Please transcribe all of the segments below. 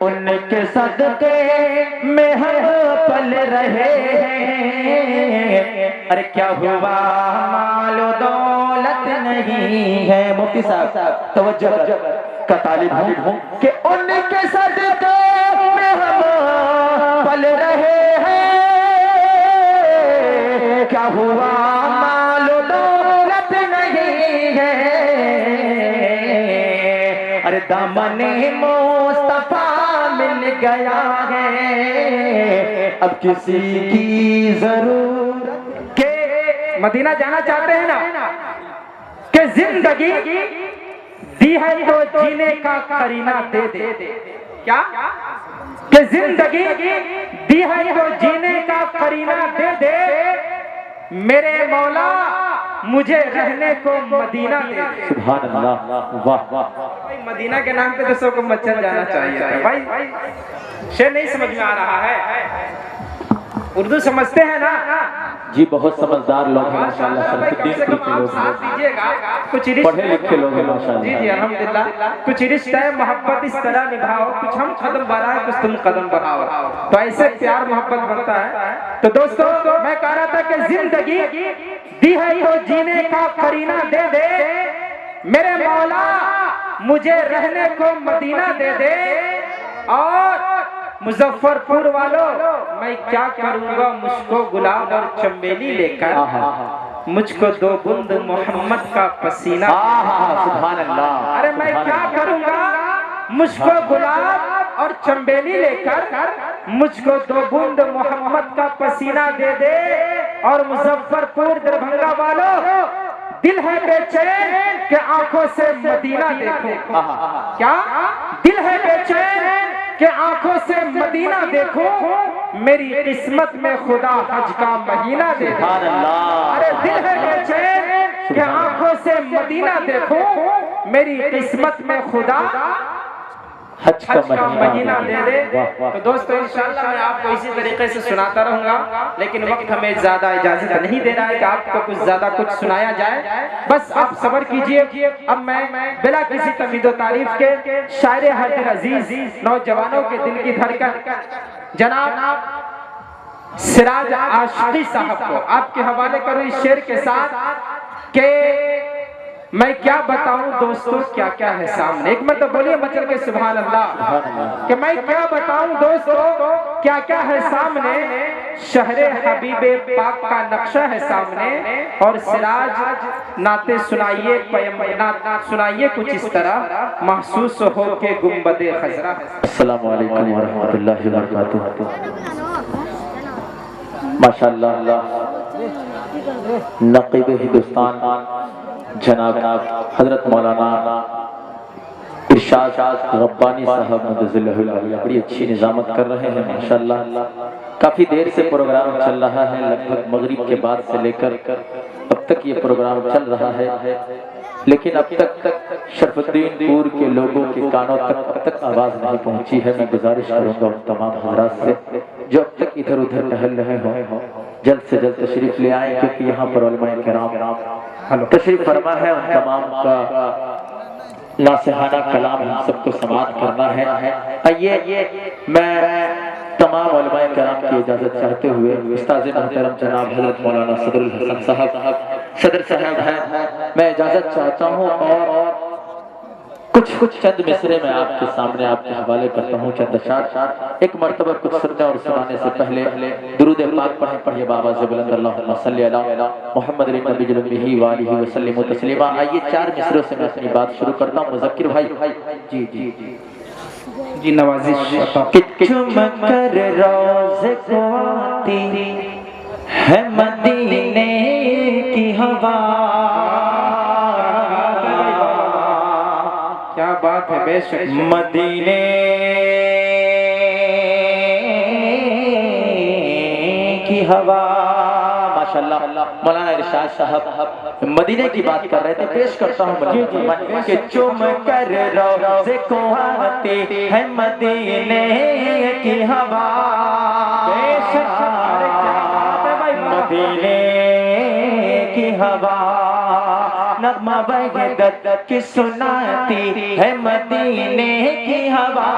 ان کے صدقے میں ہم پل رہے ہیں. ارے کیا ہوا مال و دولت نہیں ہے. مفتی صاحب توجہ کا طالب ہوں کہ ان کے صدقے میں ہم پل رہے ہیں. کیا ہوا مال و دولت نہیں ہے. ارے دامن مصطفیٰ مل گیا ہے. اب کسی کی ضرورت کہ مدینہ جانا چاہتے ہیں نا کہ زندگی دی ہے تو جینے کا قرینہ دے دے. کیا کہ زندگی دی ہے تو جینے کا قرینہ دے دے. میرے مولا مجھے رہنے کو مدینہ دے دے. سبحان اللہ. واہ واہ. مدینہ کے نام پہ تو سب کو مچھر جانا چاہیے بھائی. شعر نہیں سمجھ میں آ رہا ہے. اردو سمجھتے ہیں نا؟ جی بہت سمجھدار لوگ ہیں ماشاءاللہ. کم سے کم آپ ساتھ دیجئے گا. کچھ پڑھے لکھے لوگ ہیں ماشاءاللہ. جی جی الحمدللہ. کچھ رشتہ محبت اس طرح نبھاؤ, کچھ ہم قدم بڑھائیں کچھ تم قدم بڑھاؤ, تو ایسے پیار محبت بڑھتا ہے. تو دوستو میں کہہ رہا تھا کہ زندگی دی ہے تو جینے کا قرینہ دے دے. میرے مولا مجھے رہنے کو مدینہ دے دے. اور مظفر پور والوں میں کیا کروں گا مجھ کو گلاب اور چنبیلی لے کر, مجھ کو دو بند محمد کا پسینہ. سبحان اللہ. ارے میں کیا کروں گا مجھ کو گلاب اور چنبیلی لے کر, مجھ کو دو بند محمد کا پسینہ دے دے. اور مظفر پور دربھنگا والوں دل ہے بے چین کہ آنکھوں سے مدینہ دیکھو. کیا دل ہے بے چین کہ آنکھوں سے مدینہ دیکھو. میری قسمت میں خدا حج کا مہینہ دے دے. ارے دل ہے بے چین کہ آنکھوں سے مدینہ دیکھو. میری قسمت میں خدا حج کا مہینہ دے دے. تو دوستو انشاءاللہ میں آپ کو اسی طریقے سے سناتا رہوں گا, لیکن وقت ہمیں زیادہ اجازت نہیں دے رہا ہے کہ آپ کو کچھ زیادہ کچھ سنایا جائے. بس آپ صبر کیجئے. اب میں بلا کسی تمہید و تعریف کے شاعر حاضر عزیز نوجوانوں کے دل کی دھڑکن جناب سراج عاشقی صاحب کو آپ کے حوالے کروں اس شعر کے ساتھ کہ میں کیا بتاؤں دوستو کیا کیا ہے سامنے. ایک مرتبہ بولیے مچل کے سبحان اللہ. کہ میں کیا بتاؤں دوستو کیا کیا ہے سامنے. شہر حبیب پاک کا نقشہ ہے سامنے. اور سراج نعتیں سنائیے, سنائیے کچھ اس طرح محسوس ہو کے گنبد خضرا ہے. السلام علیکم ورحمۃ اللہ وبرکاتہ. ماشاءاللہ نقیب ہندوستان جناب حضرت مولانا ارشاد ربانی صاحب مدظلہ العلیہ بڑی اچھی نظامت کر رہے ہیں ماشاءاللہ. کافی دیر سے پروگرام چل رہا ہے, لگ بھگ مغرب کے بعد سے لے کر اب تک یہ پروگرام چل رہا ہے, لیکن اب تک شرف الدین پور کے لوگوں کے کانوں تک اب تک آواز نہیں پہنچی ہے. میں گزارش کروں گا ان تمام حضرات سے جو اب تک ادھر ادھر ٹہل رہے ہوں جلد سے جلد تشریف لے آئیں, کیونکہ یہاں پر علماء کرام تشریف فرما ہے. ان تمام کا ناصحانہ کلام ہم سب کو سماعت کرنا ہے. آئیے میں تمام علماء کرام کی اجازت چاہتے ہوئے استاذ محترم جناب حضرت مولانا صدر الحسن صاحب ہیں, میں اجازت چاہتا ہوں اور کچھ چند مصرے میں آپ کے سامنے آپ کے حوالے کرتا ہوں. چند اشعار ایک مرتبہ کچھ سننے اور سنانے سے پہلے درود پاک پڑھیں بآواز بلند اللہم صلی علی محمد النبی الامی وآلہ وسلم تسلیما. آئیے 4 مصروں سے میں اپنی بات شروع کرتا ہوں. مذکر بھائی جی نوازش. کہ چمک کر روز کو آتی ہے مدینے کی ہوا. کیا بات ہے, بے شک مدینے کی ہوا. ماشاءاللہ مولانا ارشاد صاحب مدینے کی بات کر رہے تھے. پیش کرتا ہوں کہ چم کر روز کو آتی ہے مدینے کی ہوا. مدینے کی ہوا نغمہ وحدت کی سناتی ہے مدینے کی ہوا.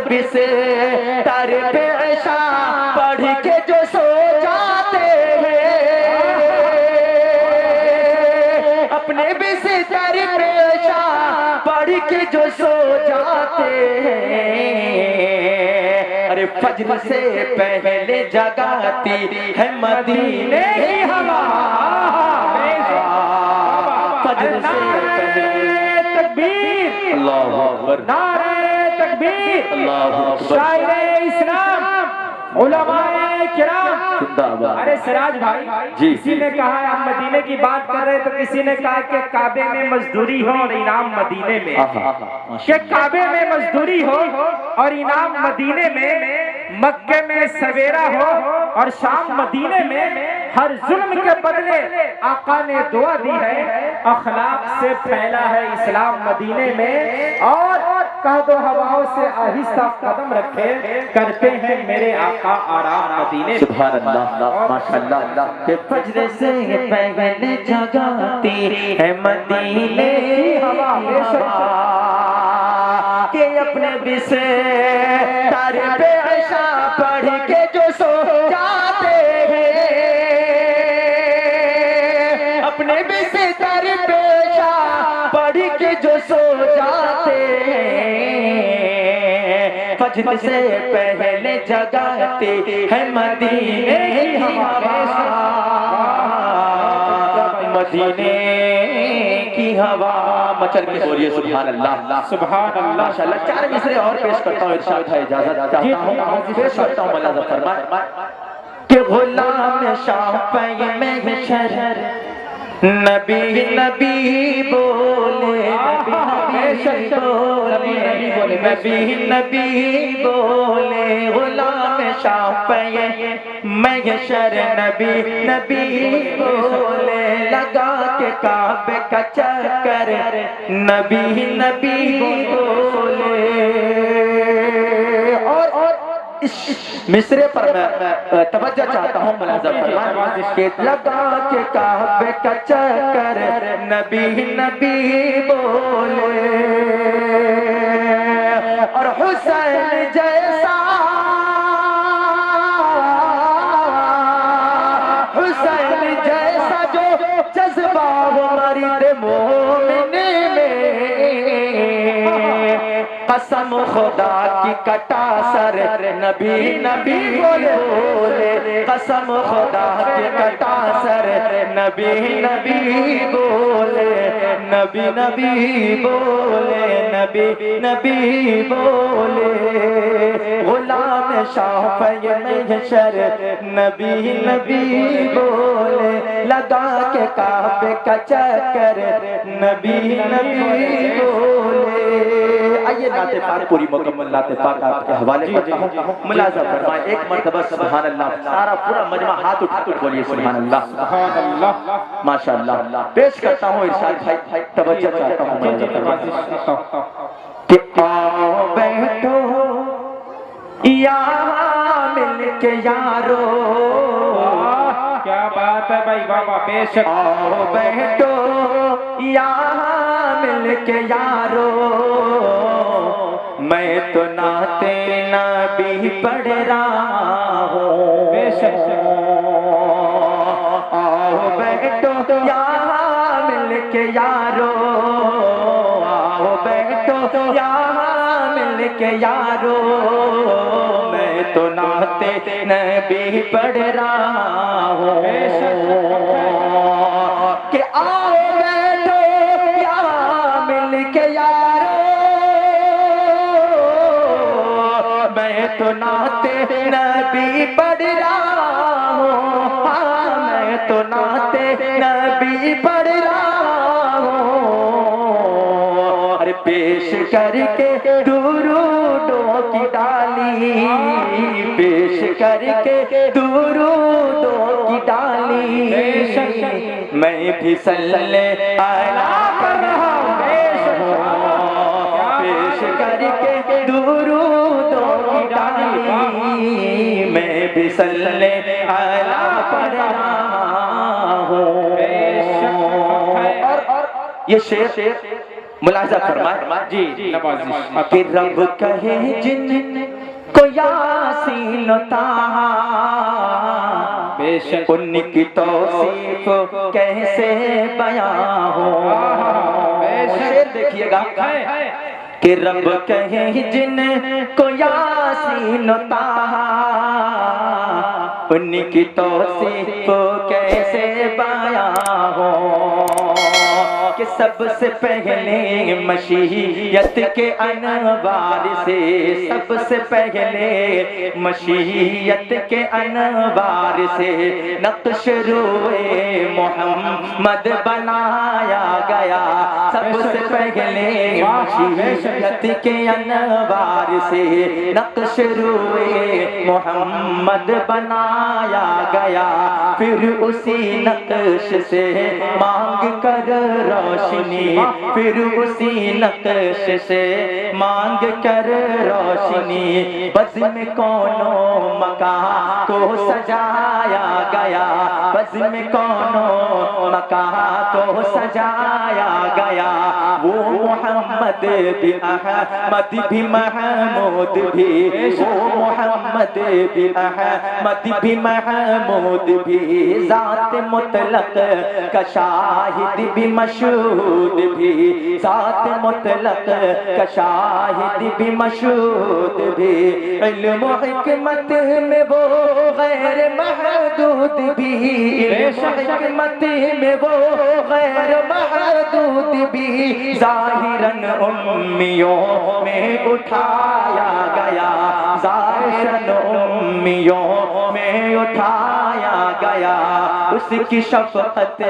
بھی سے در پیشہ پڑھ کے جو سو جاتے ہیں، اپنے بھی سے در پیشہ پڑھ کے جو سو جاتے ہیں، ارے فجر سے پہلے جگاتی ہے مدینے کی ہوا، فجر سے پہلے تکبیر، اللہ اکبر، نعرہ تکبیر، اللہ اکبر، شاعر اسلام، علماء کرام۔ زندہ باد۔ ارے سراج بھائی، جی کسی نے کہا ہے ہم مدینے کی بات کر رہے تو کسی نے کہا کہ کعبے میں مزدوری ہو اور انعام مدینے میں، کہ کعبے میں مزدوری ہو اور انعام مدینے میں، مکے میں سویرا ہو اور شام مدینے میں، ہر ظلم کے بدلے آقا نے دعا دی ہے، اخلاق سے پھیلا ہے اسلام مدینے میں، اور کہہ دو ہواؤں سے آہستہ قدم رکھے کرتے ہیں میرے آقا آرام مدینے میں۔ سبحان اللہ، ماشاءاللہ، کہ فجر سے پہلے جگاتی ہے مدینے کی ہوا، کہ اپنے بھی سے در پیشہ پڑھ کے جو سو جاتے ہیں، اپنے بھی سے در پیشہ پڑھ کے جو سو جاتے ہیں، فجر سے پہلے جگاتی ہے مدینے کی ہوا، مدینے کی ہوا مچل کے بولیے سبحان اللہ، سبحان اللہ۔ ماشاءاللہ۔ چار مصرے اور پیش کرتا ہوں، ارشاد ہے، اجازت چاہتا ہوں، پیش کرتا ہوں، ملاحظہ فرمائے کہ غلام شافعی میں شرر نبی نبی بولے، نبی نبی بولے، غلام شافعی میں شر نبی نبی بولے، لگا کے کعبے کا چکر نبی نبی بولے۔ اور اس مصرے پر میں توجہ چاہتا ہوں، ملاحظہ فرمائیں کہ لگا کے کعبے کا چکر نبی نبی بولے، اور حسین جیسا، حسین جیسا جو جذبہ ہو مرد مومن میں، قسم خدا کی کٹا سر نبی نبی بولے، قسم خدا کی کٹا سر نبی نبی بولے، نبی نبی بولے، نبی نبی بولے، غلام شافعی میں شر نبی نبی بولے، لگا کے کعبے کا چکر نبی نبی بولے۔ آئیے نعت پاک پوری مکمل نعت پاک آپ کے حوالے کرتا ہوں، ملاحظہ فرمائیں ایک مرتبہ سبحان اللہ، سارا پورا مجمع ہاتھ اٹھا کر بولیے سبحان اللہ، سبحان اللہ، ماشاءاللہ۔ پیش کرتا ہوں، ارشاد بھائی توجہ چاہتا ہوں، ملاحظہ فرمائیں کہ آؤ بیٹھو یہاں مل کے یارو، کیا بات ہے بھائی، بابا بے شک، آؤ بیٹھو یہاں مل کے یارو، میں تو نعت نبی پڑھ رہا ہوں، بے شک، آؤ بیٹھو یہاں مل کے یارو، آؤ بیٹھو یہاں مل کے یارو، میں تو نعت نبی پڑھ رہا ہوں، کہ آؤ بیٹھو یہاں مل کے یارو، میں تو نعت نبی پڑھ رہا ہوں، میں تو نعت نبی پڑھ رہا ہوں، ارے پیش کر کے درودوں کی ڈالی، پیش کر کے درودوں کی ڈالی، میں بھی صلی اللہ کر رہا ہوں، پیش کر کے درودوں کی ڈالی، میں بھی صلی اللہ کر رہا ہوں۔ اور یہ شعر ملاحظہ فرمائے جی نوازش کہ رب کہے جن کو یاسین و طٰہٰ، بے شک ان کی توصیف کیسے بیان ہو۔ شعر دیکھیے گا کہ رب کہے جن کو یاسین و طٰہٰ، ان کی توصیف کیسے بیان ہو، کہ سب سے پہلے مشیت کے انوار سے، سب سے پہلے مشیت کے انوار سے نقش روئے محمد بنایا گیا، سب سے پہلے مشیت کے انوار سے نقش روئے محمد بنایا گیا، پھر اسی نقش سے مانگ کر روشنی، پھر اسی نقش سے مانگ کر روشنی، بزم کونوں مکان کو سجایا گیا، بزم کونوں مکان کو سجایا گیا، وہ محمد بھی احمد بھی محمود بھی، وہ محمد بھی احمد بھی محمود بھی، ذات مطلق کا شاہد بھی مشہود بھی، ذات مطلق کا شاہد بھی مشہود بھی، علم و حکمت میں وہ غیر محدود بھی، علم و حکمت میں وہ غیر محدود بھی، ظاہراً امیوں میں اٹھایا گیا، ظاہراً امیوں میں اٹھایا گیا، اس کی شفقت،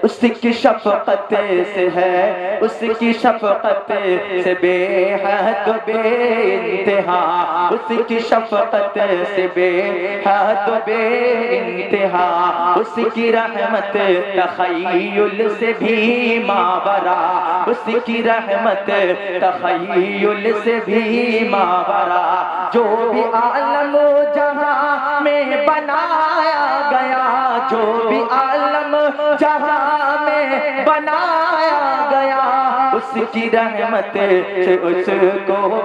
اس کی شفقت سے ہے، اس کی شفقت سے بے حد بے انتہا، اس کی شفقت سے بے حد بے انتہا، اس کی رحمت تخیل سے بھی ماورا، اس کی رحمت تخیل سے بھی ماورا، جو بھی عالم جہاں میں بنایا گیا، جو بھی عالم جہاں میں بنایا گیا، اس کی رحمت سے اس کو